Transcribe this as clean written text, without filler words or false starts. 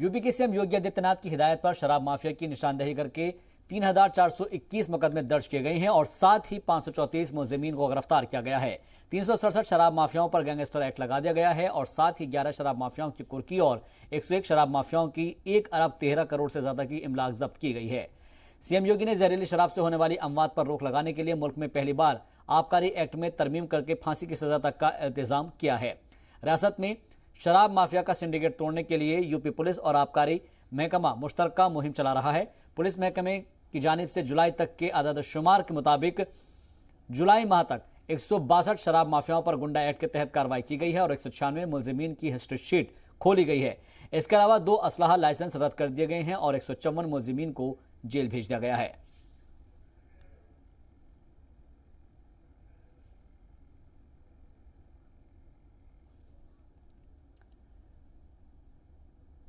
UP के CM Yogi Adityanath की हिदायत पर शराब माफिया की निशानदेही करके 3,421 मुकदमे दर्ज किए गए हैं और साथ ही 534 मुलजिमीन को गिरफ्तार किया गया है। 367 शराब माफियाओं पर गैंगस्टर एक्ट लगा दिया गया है और साथ ही 11 शराब माफियाओं की कुर्की और 101 शराब माफियाओं की 1 अरब 13 करोड़ से ज्यादा की इमलाक जब्त की गई है। सीएम योगी ने जहरीली शराब से होने वाली अमवात पर रोक लगाने के लिए मुल्क में पहली बार आबकारी एक्ट में तरमीम करके फांसी की सजा तक का इंतजाम किया है। रियासत में शराब माफिया का सिंडिकेट तोड़ने के लिए यूपी पुलिस और आबकारी महकमा मुश्तरका मुहिम चला रहा है। पुलिस महकमे की जानिब से जुलाई तक के आदाद-ओ-शुमार के मुताबिक जुलाई माह तक 162 शराब माफियाओं पर गुंडा एक्ट के तहत कार्रवाई की गई है और 196 मुलजिमीन की हिस्ट्री शीट खोली गई है। इसके अलावा 2 असलहा लाइसेंस रद्द कर दिए गए हैं और 154 मुलजिमीन को जेल भेज दिया गया है।